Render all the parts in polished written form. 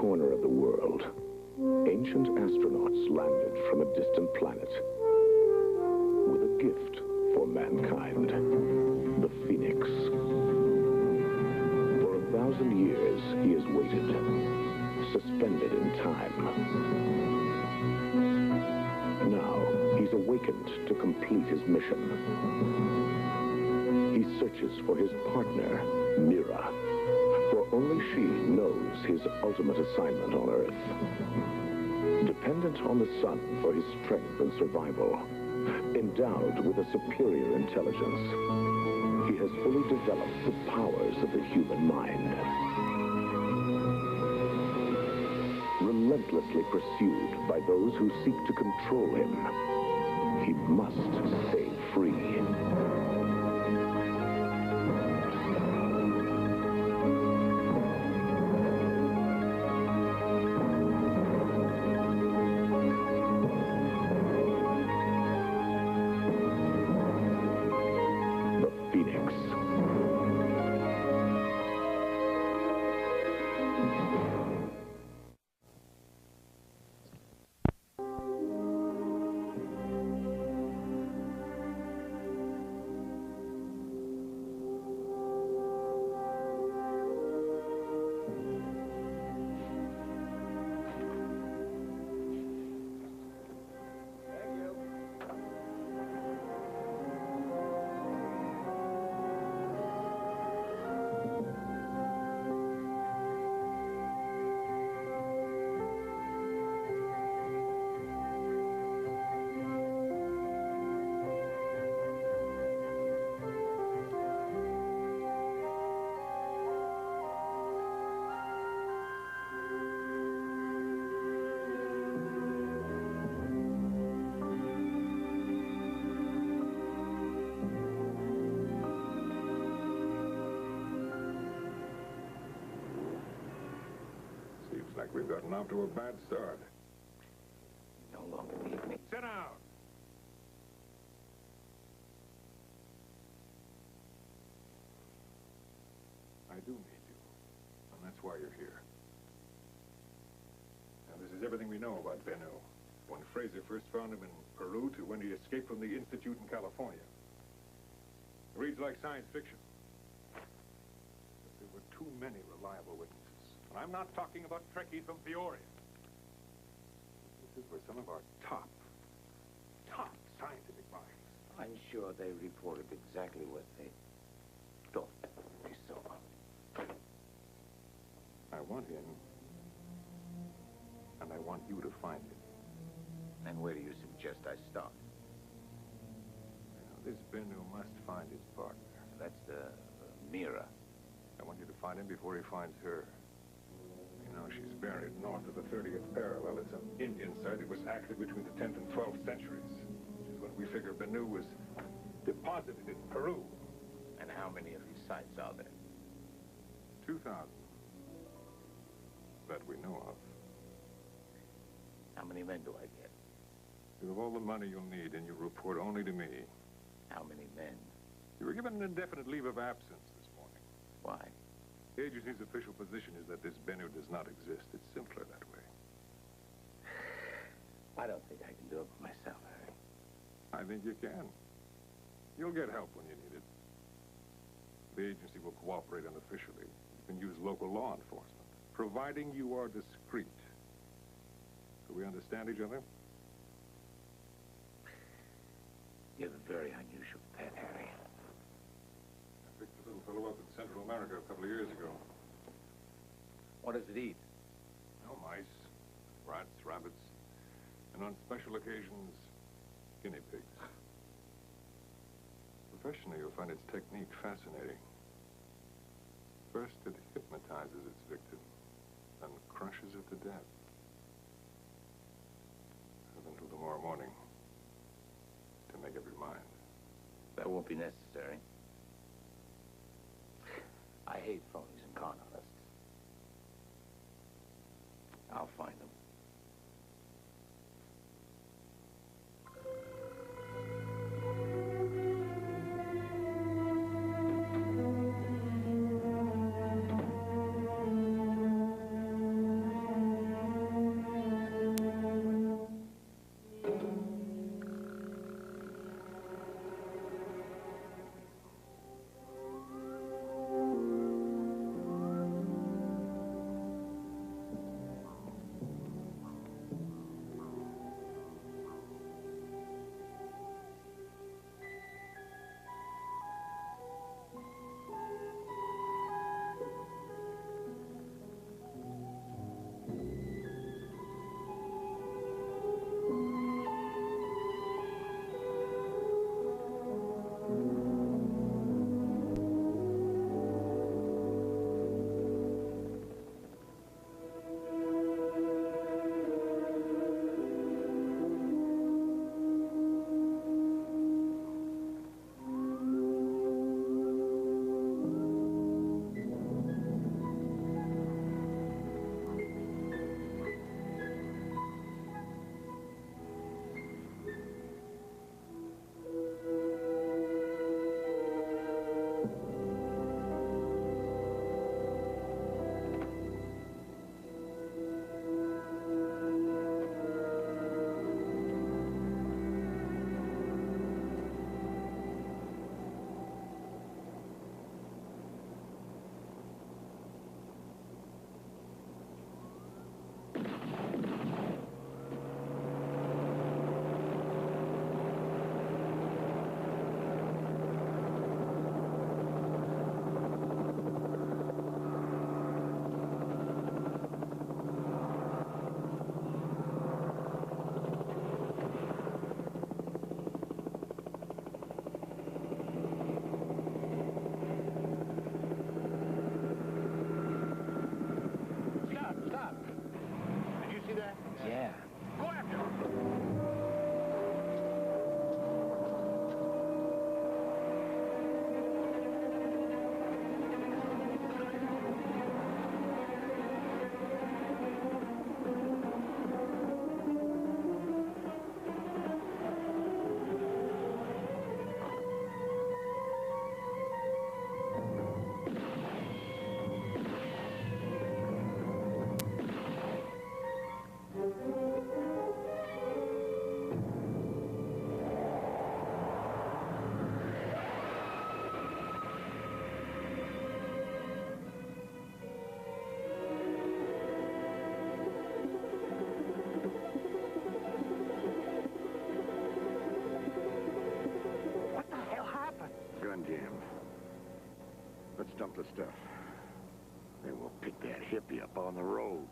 corner of the world, ancient astronauts landed from a distant planet with a gift for mankind, the Phoenix. For 1,000 years, he has waited, suspended in time. Now, he's awakened to complete his mission. He searches for his partner, Mira, for only she knows his ultimate assignment on Earth. Dependent on the sun for his strength and survival, endowed with a superior intelligence, he has fully developed the powers of the human mind. Relentlessly pursued by those who seek to control him, he must stay free. We've gotten off to a bad start. No longer need me. Sit down! I do need you, and that's why you're here. Now, this is everything we know about Bennu. When Fraser first found him in Peru to when he escaped from the Institute in California. It reads like science fiction. But there were too many reliable witnesses. And I'm not talking about Trekkies from Peoria. This is where some of our top scientific minds. I'm sure they reported exactly what they thought they saw. I want him, and I want you to find him. And where do you suggest I start? Now, this Bennu must find his partner. That's Mira. I want you to find him before he finds her. You know, she's buried north of the 30th parallel. It's an Indian site. It was active between the 10th and 12th centuries, which is when we figure Bennu was deposited in Peru. And how many of these sites are there? 2,000. That we know of. How many men do I get? You have all the money you'll need, and you report only to me. How many men? You were given an indefinite leave of absence this morning. Why? The agency's official position is that this Bennu does not exist. It's simpler that way. I don't think I can do it myself, Harry. I think you can. You'll get help when you need it. The agency will cooperate unofficially. You can use local law enforcement, providing you are discreet. Do we understand each other? You have a very unusual pet, Harry. Picked a little fellow up in Central America a couple of years ago. What does it eat? No, mice, rats, rabbits, and on special occasions, guinea pigs. Professionally, you'll find its technique fascinating. First, it hypnotizes its victim, then crushes it to death. Have until tomorrow morning to make up your mind. That won't be necessary. I hate phonies and con artists. I'll find them. Then we'll pick that hippie up on the road.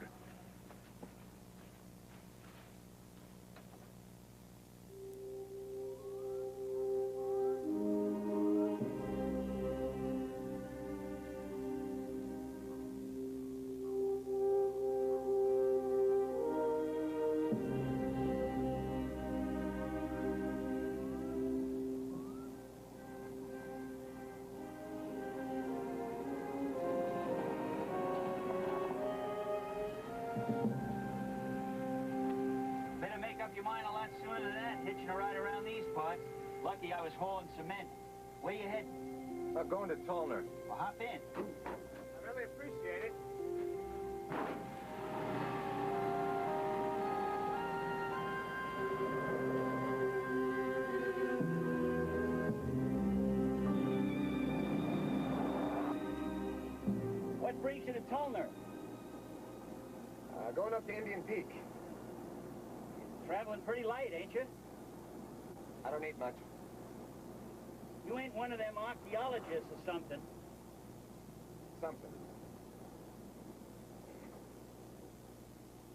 Your mind a lot sooner than that, hitching a ride around these parts. Lucky I was hauling cement. Where you heading? Going to Tolner. Well, hop in. I really appreciate it. What brings you to Tolner? Going up to Indian Peak. Traveling pretty light, ain't you? I don't need much. You ain't one of them archaeologists or something. Something.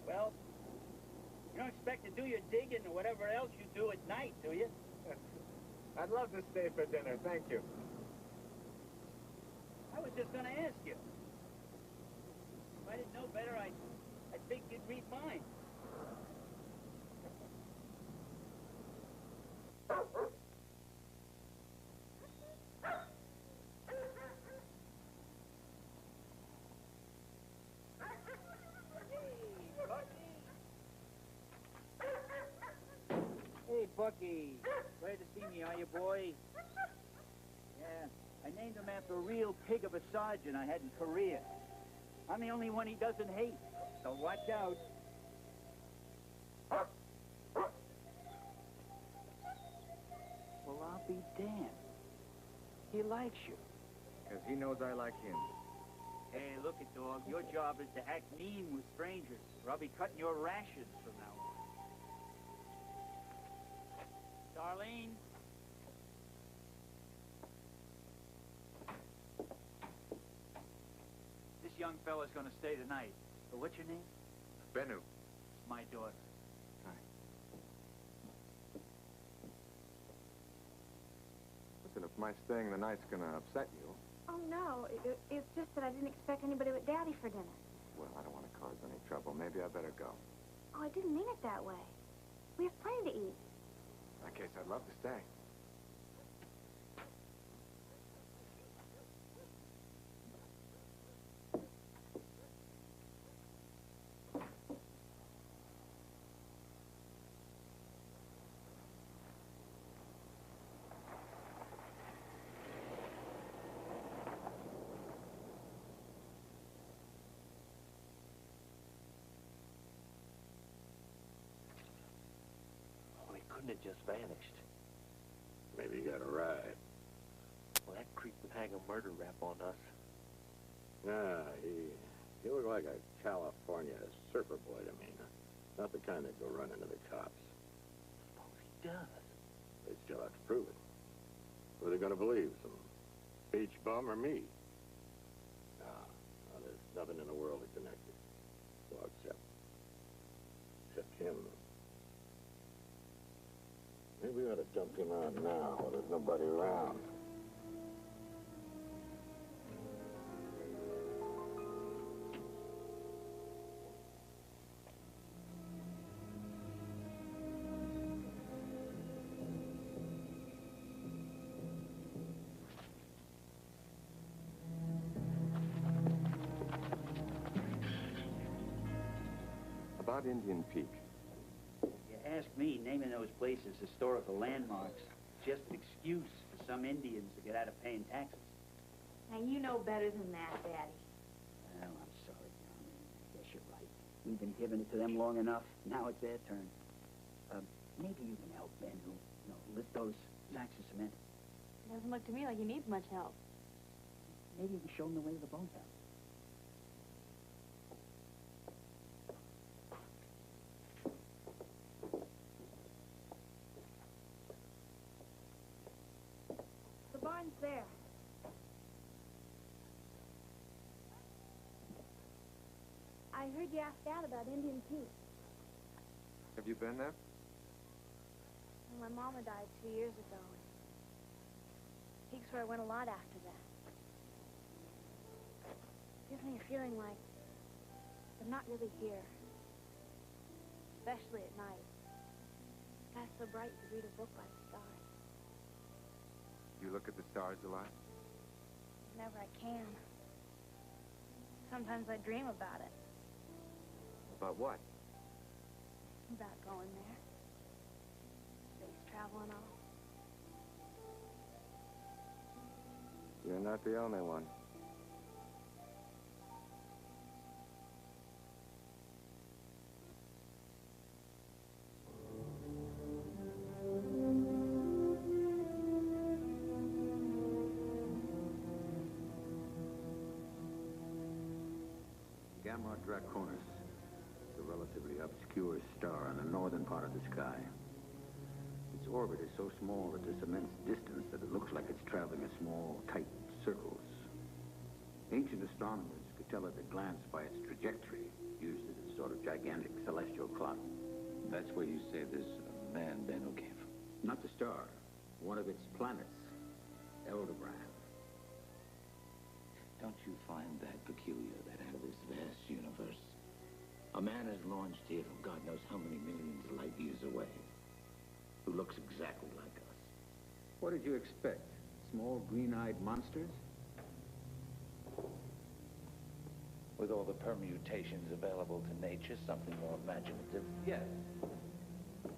Well, you don't expect to do your digging or whatever else you do at night, do you? I'd love to stay for dinner, thank you. I was just gonna ask you. If I didn't know better, I'd think you'd read mine. Hey, Bucky. Glad to see me, are you, boy? Yeah, I named him after a real pig of a sergeant I had in Korea. I'm the only one he doesn't hate, so watch out. Well, I'll be damned. He likes you. Because he knows I like him. Hey, look it, dog. Your job is to act mean with strangers, or I'll be cutting your rations from now on. Darlene? This young fella's gonna stay tonight. But what's your name? Bennu. My daughter. Hi. Listen, if my staying the night's gonna upset you... Oh, no. It's just that I didn't expect anybody but Daddy for dinner. Well, I don't want to cause any trouble. Maybe I better go. Oh, I didn't mean it that way. We have plenty to eat. In that case, I'd love to stay. Couldn't have just vanished. Maybe he got a ride. Well, that creep would hang a murder rap on us. Nah, he looked like a California surfer boy to me. Not the kind that go run into the cops. Suppose he does. They still have to prove it. Who are they gonna believe? Some beach bum or me? Nah, there's nothing in the world that connected. Well, except him. Maybe we ought to dump him out now while there's nobody around. About Indian Peak. Ask me, naming those places historical landmarks is just an excuse for some Indians to get out of paying taxes. Now, you know better than that, Daddy. Well, I'm sorry, Darlene. I guess you're right. We've been giving it to them long enough. Now it's their turn. Maybe you can help Bennu. You know, lift those sacks of cement. It doesn't look to me like he needs much help. Maybe you can show him the way to the bunkhouse. The barn's there. heard you ask Dad about Indian Peak. Have you been there? Well, my mama died 2 years ago. Peak's where I went a lot after that. Gives me a feeling like I'm not really here. Especially at night. The sky's so bright you could read a book by the stars. You look at the stars a lot? Whenever I can. Sometimes I dream about it. About what? About going there. Space travel and all. You're not the only one. Gamma Draconis, the relatively obscure star in the northern part of the sky. Its orbit is so small at this immense distance that it looks like it's traveling in small, tight circles. Ancient astronomers could tell at a glance by its trajectory, used as a sort of gigantic celestial clock. That's where you say this man Bennu came from. Not the star, one of its planets, Aldebaran. Don't you find that peculiar, that out of this vast universe, a man is launched here from God knows how many millions of light years away, who looks exactly like us? What did you expect? Small, green-eyed monsters? With all the permutations available to nature, something more imaginative. Yes.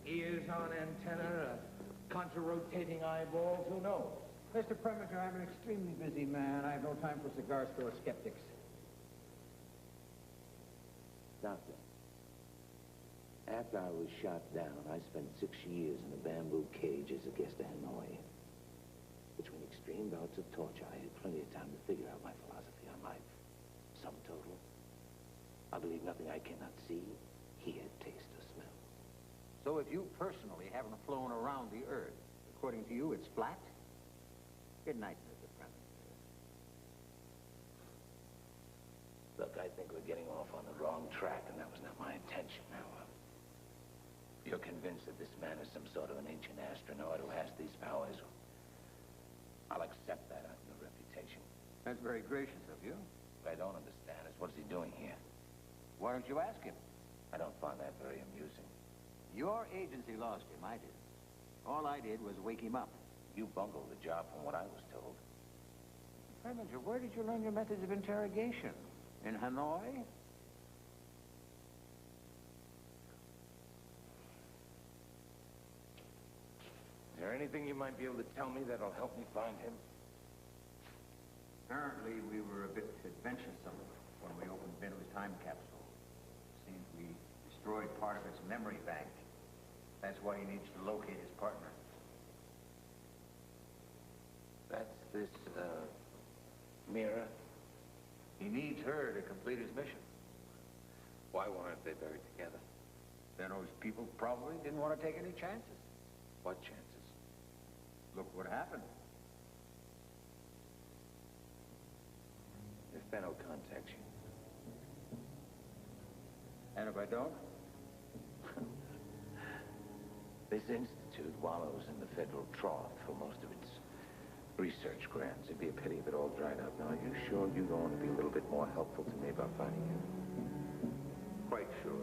Ears on antenna, contra-rotating eyeballs, who knows? Mr. Preminger, I'm an extremely busy man. I have no time for cigar store skeptics. Doctor, after I was shot down, I spent 6 years in a bamboo cage as a guest of Hanoi. Between extreme bouts of torture, I had plenty of time to figure out my philosophy on life. Sum total, I believe nothing I cannot see, hear, taste, or smell. So if you personally haven't flown around the Earth, according to you, it's flat? Good night, Mr. Preminger. Look, I think we're getting off on the wrong track, and that was not my intention. Now, you're convinced that this man is some sort of an ancient astronaut who has these powers. I'll accept that on your reputation. That's very gracious of you. What I don't understand is what's he doing here? Why don't you ask him? I don't find that very amusing. Your agency lost him, I did. All I did was wake him up. You bungled the job from what I was told. Preminger, where did you learn your methods of interrogation? In Hanoi? Is there anything you might be able to tell me that'll help me find him? Apparently, we were a bit adventuresome when we opened Bennu's time capsule. Seems we destroyed part of its memory bank. That's why he needs to locate his partner. That's this, Mira? He needs her to complete his mission. Why weren't they buried together? Bennu's people probably didn't want to take any chances. What chances? Look what happened. If Bennu contacts you. And if I don't? This institute wallows in the federal trough for most of its research grants. It'd be a pity if it all dried up. Now, are you sure you don't want to be a little bit more helpful to me about finding him? Quite sure.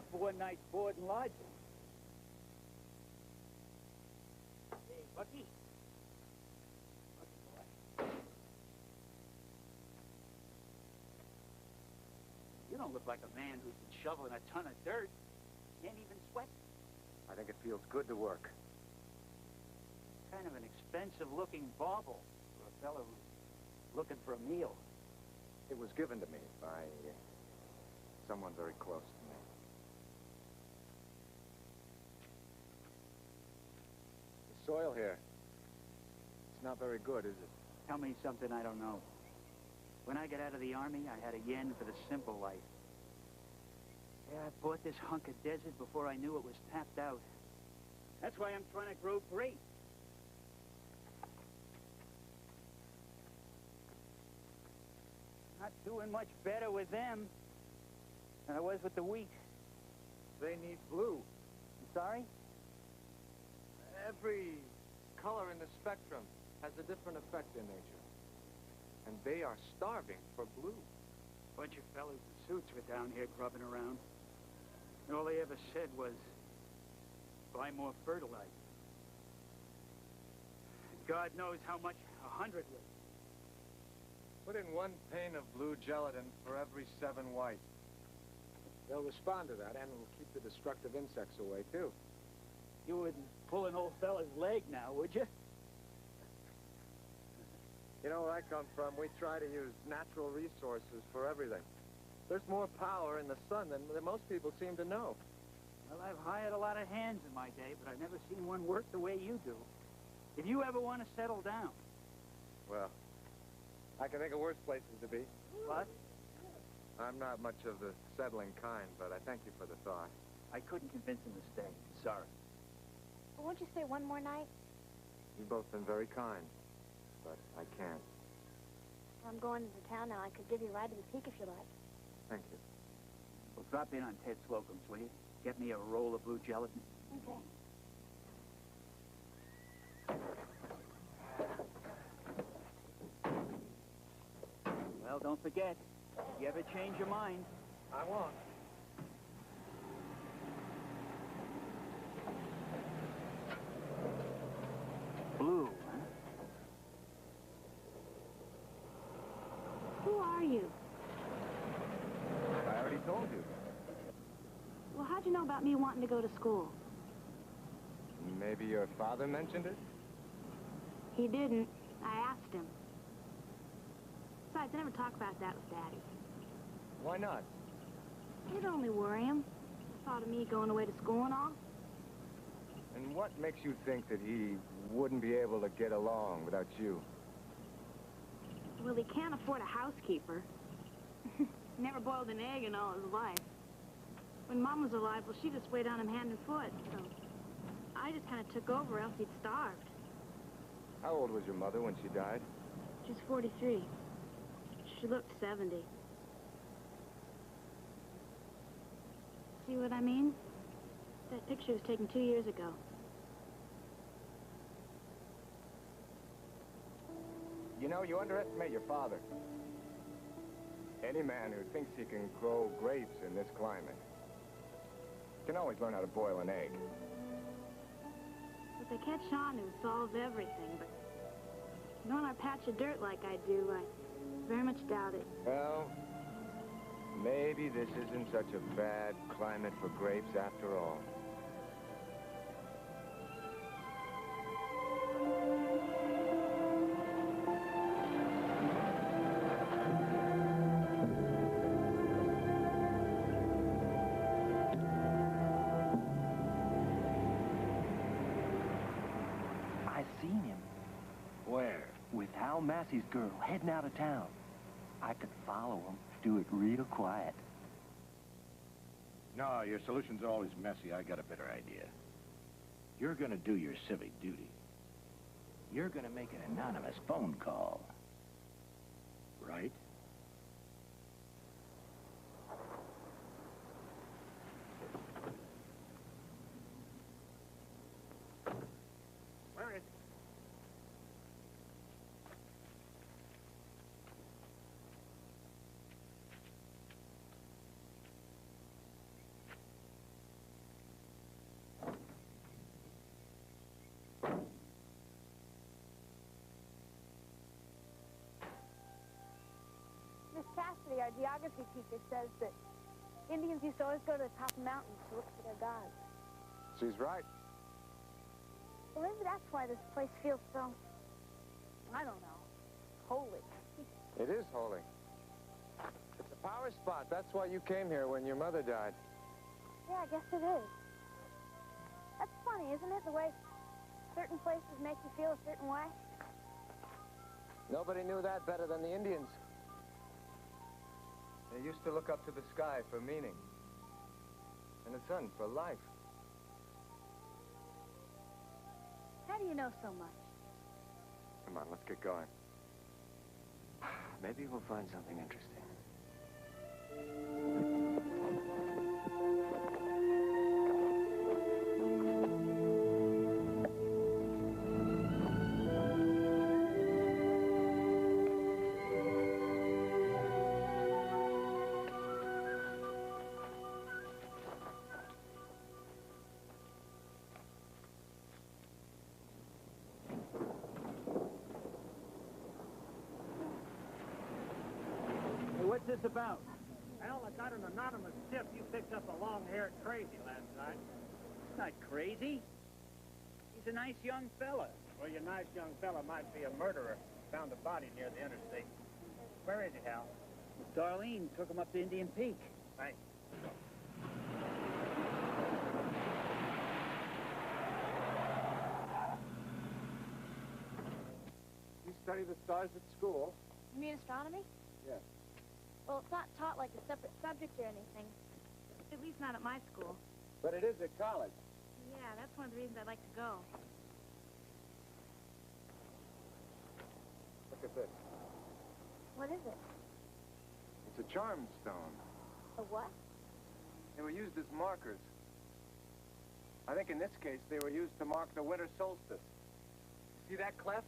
enough for one night's board and lodging. Hey, Bucky. Bucky boy. You don't look like a man who's been shoveling a ton of dirt. Can't even sweat. I think it feels good to work. Kind of an expensive-looking bauble for a fellow who's looking for a meal. It was given to me by someone very close to me. The soil here, it's not very good, is it? Tell me something I don't know. When I got out of the Army, I had a yen for the simple life. Yeah, I bought this hunk of desert before I knew it was tapped out. That's why I'm trying to grow grapes. Not doing much better with them than I was with the wheat. They need blue. I'm sorry? Every color in the spectrum has a different effect in nature. And they are starving for blue. Bunch of fellas in suits were down here grubbing around. And all they ever said was, buy more fertilizer. God knows how much 100 was. Put in 1 pane of blue gelatin for every 7 white. They'll respond to that, and it'll keep the destructive insects away, too. You wouldn't pull an old fella's leg now, would you? You know where I come from, we try to use natural resources for everything. There's more power in the sun than most people seem to know. Well, I've hired a lot of hands in my day, but I've never seen one work the way you do. If you ever want to settle down. Well, I can think of worse places to be. What? I'm not much of the settling kind, but I thank you for the thought. I couldn't convince him to stay. Sorry. Well, won't you stay one more night? You've both been very kind, but I can't. I'm going into town now. I could give you a ride to the peak if you like. Thank you. Well, drop in on Ted Slocum's, will you? Get me a roll of blue gelatin. Okay. Well, don't forget, if you ever change your mind. I won't. Blue, huh? Who are you? I already told you. Well, how'd you know about me wanting to go to school? Maybe your father mentioned it? He didn't. I asked him. Besides, I never talk about that with Daddy. Why not? It'd only worry him. Thought of me going away to school and all. And what makes you think that he wouldn't be able to get along without you? Well, he can't afford a housekeeper. Never boiled an egg in all his life. When Mom was alive, well, she just weighed on him hand and foot, so I just kind of took over, else he'd starved. How old was your mother when she died? She's 43. She looked 70. See what I mean? That picture was taken 2 years ago. You know, you underestimate your father. Any man who thinks he can grow grapes in this climate can always learn how to boil an egg. If they catch on, it would solve everything, but knowing a patch of dirt like I do, I very much doubt it. Well, maybe this isn't such a bad climate for grapes after all. I seen him. Where? With Hal Massey's girl, heading out of town. I could follow him, do it real quiet. No, your solutions are always messy. I got a better idea. You're gonna do your civic duty. You're gonna make an anonymous phone call. Right? Where is Cassidy, our geography teacher, says that Indians used to always go to the top of mountains to look for their gods. She's right. Well, maybe that's why this place feels so, I don't know, holy. It is holy. It's a power spot. That's why you came here when your mother died. Yeah, I guess it is. That's funny, isn't it? The way certain places make you feel a certain way. Nobody knew that better than the Indians. They used to look up to the sky for meaning. And the sun for life. How do you know so much? Come on, let's get going. Maybe we'll find something interesting. What's this about? Well, I got an anonymous tip. You picked up a long-haired crazy last night. He's not crazy. He's a nice young fella. Well, your nice young fella might be a murderer. Found a body near the interstate. Where is he, Hal? Darlene took him up to Indian Peak. Thanks. You study the stars at school? You mean astronomy? Yes. Well, it's not taught like a separate subject or anything. At least not at my school. But it is at college. Yeah, that's one of the reasons I'd like to go. Look at this. What is it? It's a charm stone. A what? They were used as markers. I think in this case they were used to mark the winter solstice. See that cleft?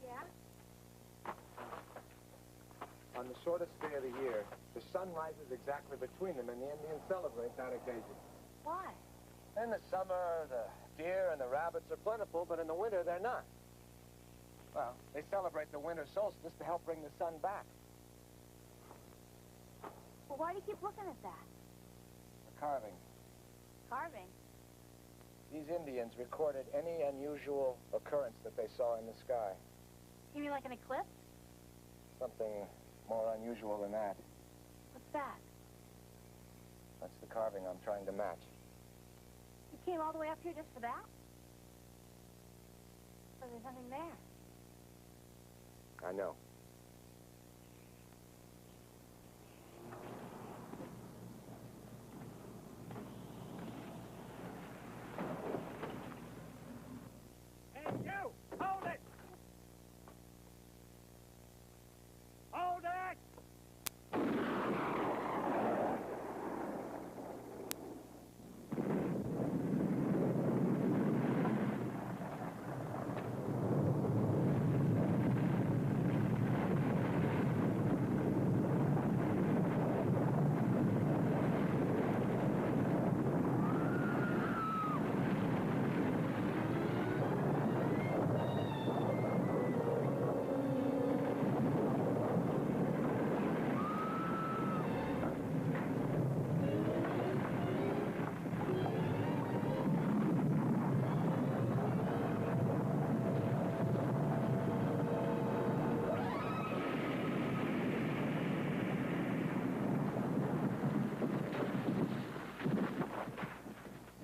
Yeah? On the shortest day of the year, the sun rises exactly between them, and the Indians celebrate that occasion. Why? In the summer, the deer and the rabbits are plentiful, but in the winter, they're not. Well, they celebrate the winter solstice to help bring the sun back. Well, why do you keep looking at that? The carving. Carving? These Indians recorded any unusual occurrence that they saw in the sky. You mean like an eclipse? Something more unusual than that. What's that? That's the carving I'm trying to match. You came all the way up here just for that? But there's nothing there. I know. Hey, you! Hold it! Hold it!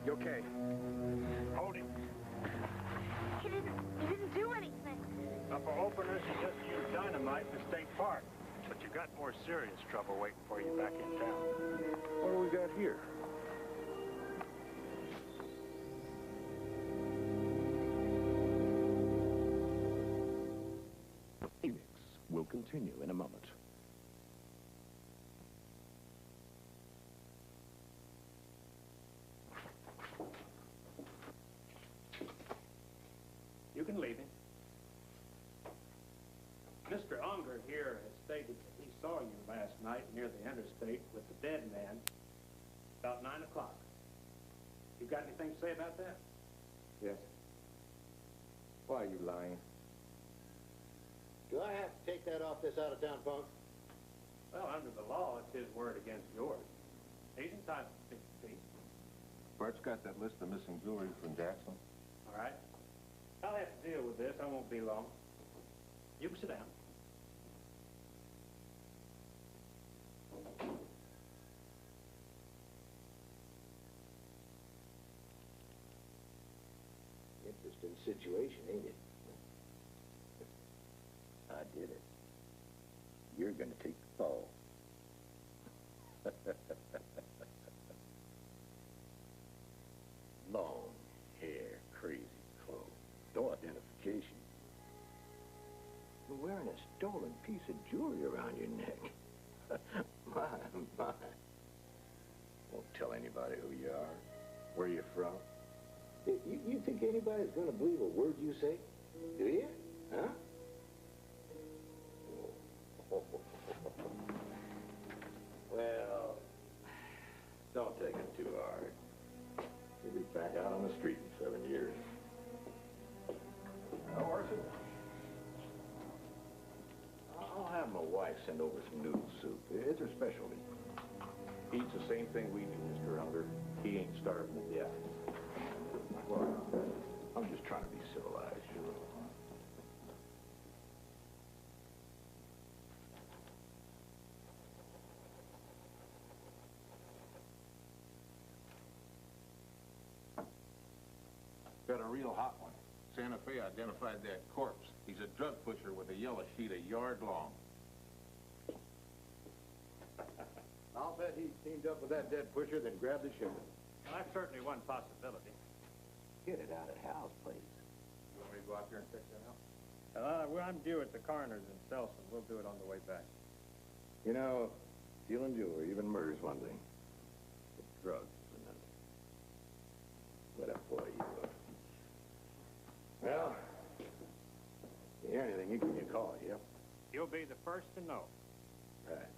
You okay? Hold him. He didn't do anything. Now, for openers, you just used dynamite in the state park. But you got more serious trouble waiting for you back in town. What do we got here? Phoenix will continue in a moment. You can leave him. Mr. Unger here has stated that he saw you last night near the interstate with the dead man about 9 o'clock. You got anything to say about that? Yes. Why are you lying? Do I have to take that off this out-of-town punk? Well, under the law, it's his word against yours. He's entitled to 60 feet. Bart's got that list of missing jewelry from Jackson. All right. I'll have to deal with this. I won't be long. You can sit down. Interesting situation, ain't it? I did it. You're gonna take the fall. Long hair, crazy clothes, no identification. You're wearing a stolen piece of jewelry around your neck. My. Won't tell anybody who you are, where you're from. You think anybody's gonna believe a word you say? Do you? Huh? Well, don't take it too hard. You'll be back out on the street in 7 years. How are you? I'll have my wife send over some noodle soup. It's her specialty. Eats the same thing we do, Mr. Hunter. He ain't starving to death. Well, I'm just trying to be civilized, you know. Got a real hot one. Santa Fe identified that corpse. He's a drug pusher with a yellow sheet a yard long. I'll bet he teamed up with that dead pusher, then grabbed the shipment. Well, that's certainly one possibility. Get it out of Hal's place. You want me to go out there and check that out? Well, I'm due at the coroner's in Selson. We'll do it on the way back. You know, stealing jewelry, even murder's one thing. But drugs is another. What a boy you are. Well, if you hear anything, you give me a call, yeah? You'll be the first to know. Right.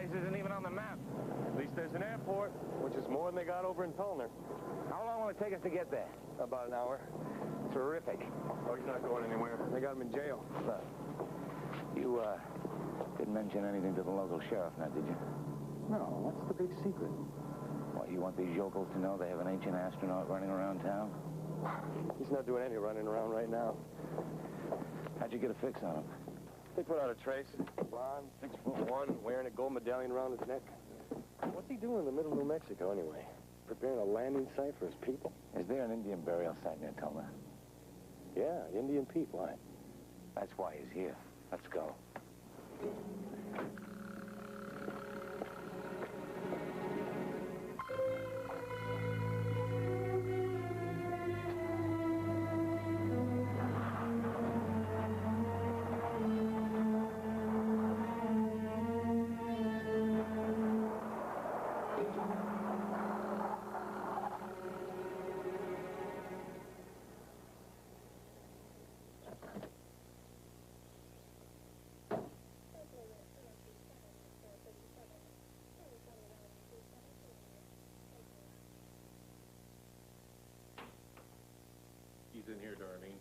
Isn't even on the map. At least there's an airport, which is more than they got over in Tolner. How long will it take us to get there? About an hour. Terrific. Oh, he's not going anywhere. They got him in jail. Look, you, didn't mention anything to the local sheriff now, did you? No, what's the big secret? What, you want these yokels to know they have an ancient astronaut running around town? He's not doing any running around right now. How'd you get a fix on him? They put out a trace. Blonde, 6'1", wearing a gold medallion around his neck. What's he doing in the middle of New Mexico, anyway? Preparing a landing site for his people? Is there an Indian burial site near Tolna? Yeah, Indian Pete, why? That's why he's here. Let's go. He's in here, Darlene.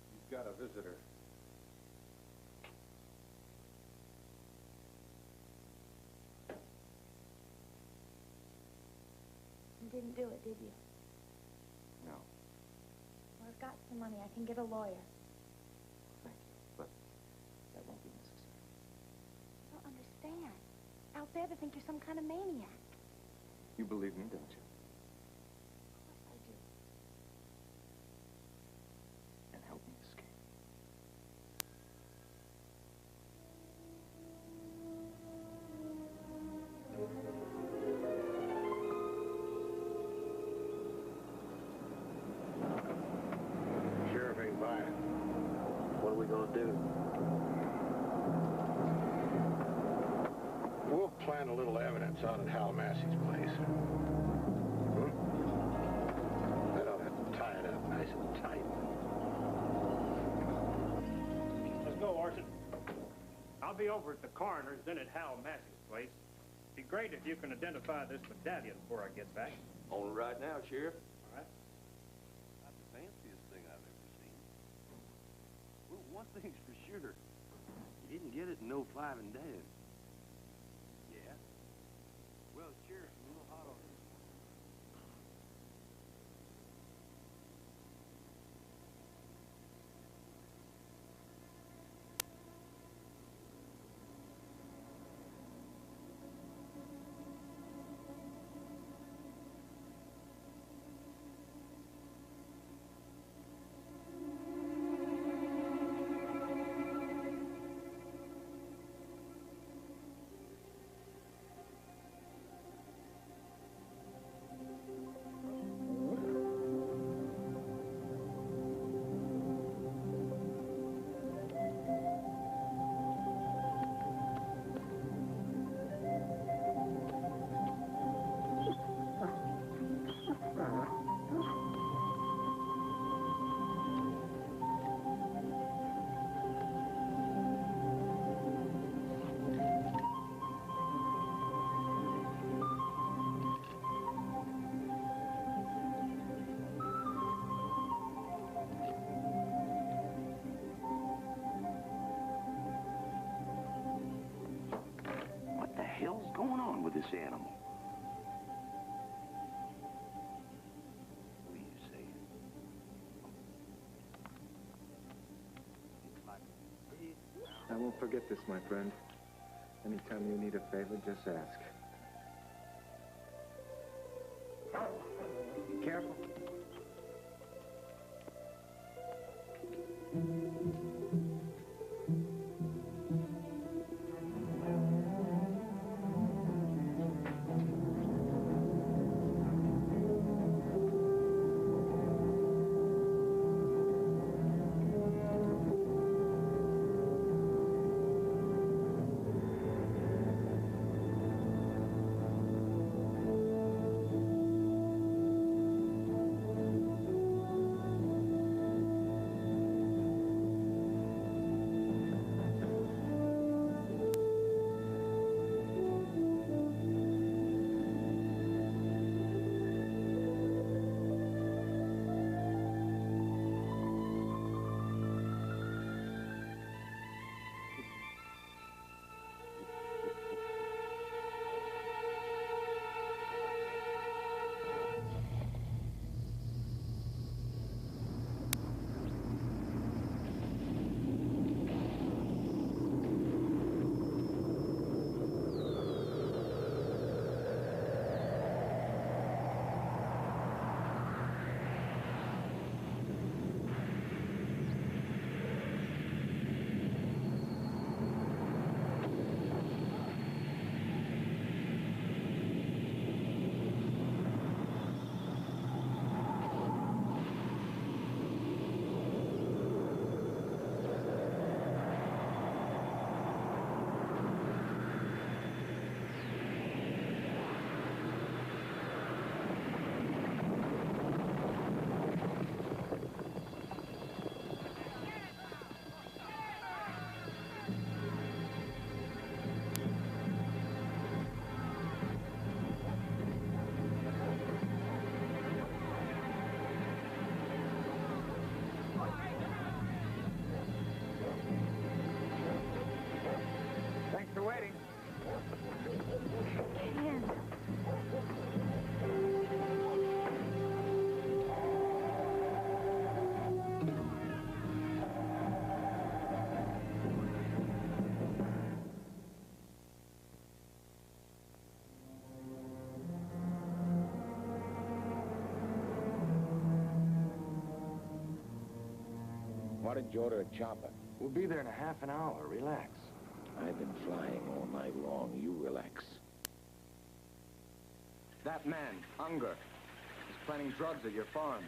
He's got a visitor. You didn't do it, did you? No. Well, I've got some money. I can get a lawyer. Thank you, but that won't be necessary. I don't understand. Out there, they think you're some kind of maniac. You believe me, don't you? Of course I do. Will do. We'll plant a little evidence out at Hal Massey's place. Hmm? That ought to tie it up nice and tight. Let's go, Orson. I'll be over at the coroner's, then at Hal Massey's place. Be great if you can identify this medallion before I get back. On it right now, Sheriff. All right. Not the fanciest thing I've ever seen. Well, one thing's for sure. You didn't get it in no 5 and dime. Yeah? Well, Sheriff, a little hot on it. What the hell's going on with this animal? What do you say? I won't forget this, my friend. Anytime you need a favor, just ask. Be careful. Thanks for waiting. Why did you order a chopper? We'll be there in a half an hour. Relax. I've been flying all night long. You relax. That man, Unger, is planting drugs at your farm.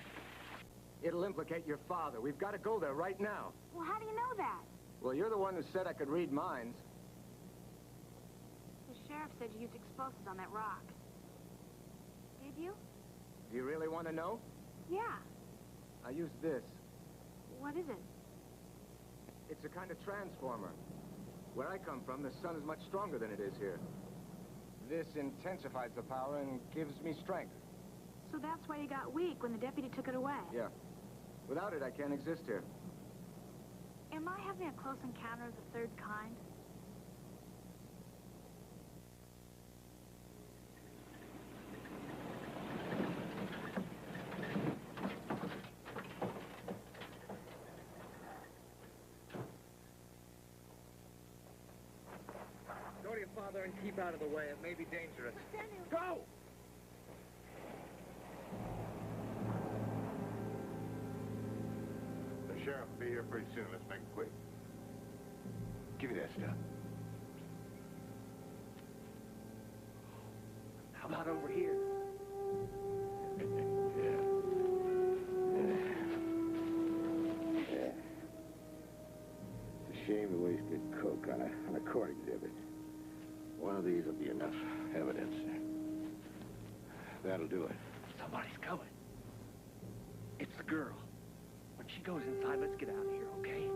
It'll implicate your father. We've got to go there right now. Well, how do you know that? Well, you're the one who said I could read minds. The sheriff said you used explosives on that rock. Did you? Do you really want to know? Yeah. I used this. What is it? It's a kind of transformer. Where I come from, the sun is much stronger than it is here. This intensifies the power and gives me strength. So that's why you got weak when the deputy took it away. Yeah. Without it, I can't exist here. Am I having a close encounter of the third kind? Go to your father and keep out of the way. It may be dangerous. Bennu. Go! The sheriff will be here pretty soon. Let's make it quick. Give me that stuff. How about over here? It's a shame to waste good coke on a court exhibit. One of these will be enough evidence. That'll do it. Somebody's coming. It's the girl. When she goes inside, let's get out of here, okay?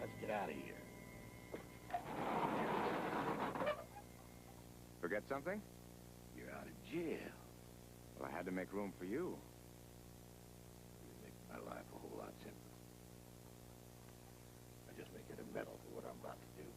Let's get out of here. Forget something? You're out of jail. Well, I had to make room for you. You make my life a whole lot simpler. I just make it a medal for what I'm about to do.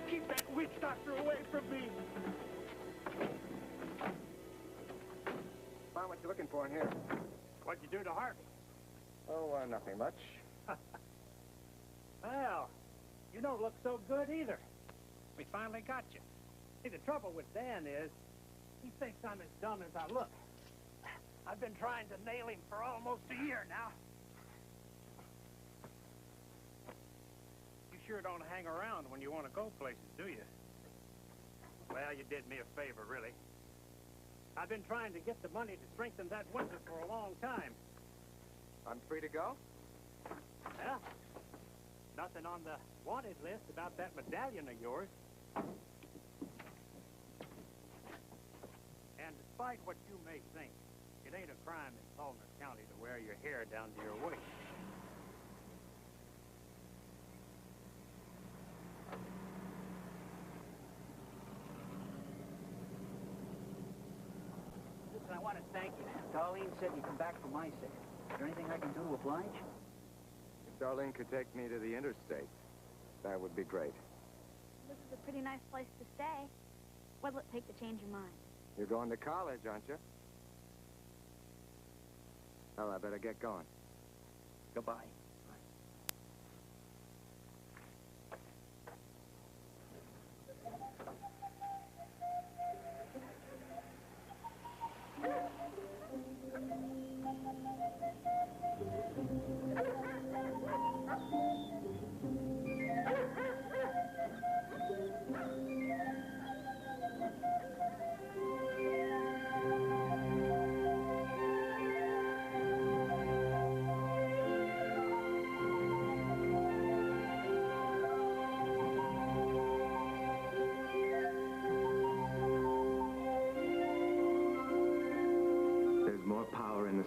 Keep that witch doctor away from me! Find what you're looking for in here. What'd you do to Harvey? Oh, nothing much. Well, you don't look so good either. We finally got you. See, the trouble with Dan is, he thinks I'm as dumb as I look. I've been trying to nail him for almost a year now. You sure don't hang around when you want to go places, do you? Well, you did me a favor, really. I've been trying to get the money to strengthen that window for a long time. I'm free to go? Yeah. Nothing on the wanted list about that medallion of yours. And despite what you may think, it ain't a crime in Palmer County to wear your hair down to your waist. Listen, I want to thank you. Darlene said you'd come back for my sake. Is there anything I can do to oblige? If Darlene could take me to the interstate, that would be great. This is a pretty nice place to stay. What'll it take to change your mind? You're going to college, aren't you? Well, I better get going. Goodbye.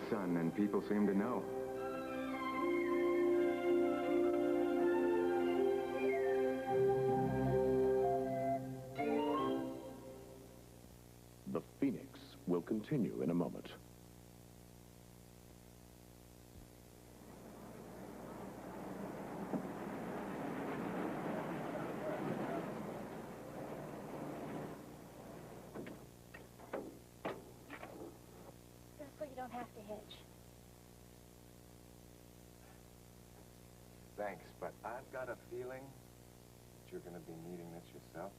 sun, and people seem to know. The Phoenix will continue in a moment. So you don't have to hitch. Thanks, but I've got a feeling that you're going to be needing this yourself.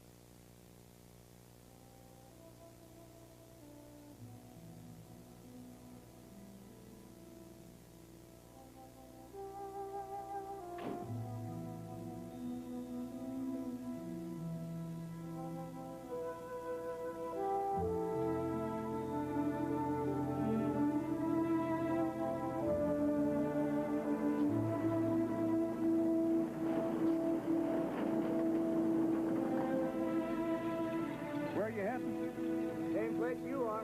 Where are you heading? Same place you are.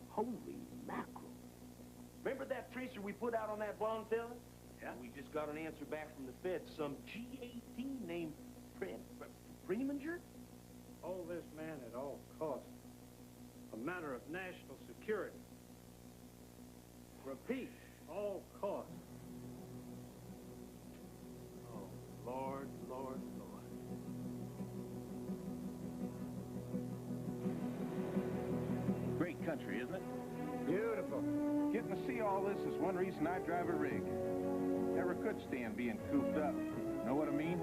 Holy mackerel. Remember that tracer we put out on that blonde fella? Yeah? We just got an answer back from the feds. Some G-18 named Preminger? Hold this man at all costs. A matter of national security. Repeat, all costs. Oh, Lord, Lord, Lord. Great country, isn't it? Beautiful. Getting to see all this is one reason I drive a rig. Never could stand being cooped up. Know what I mean?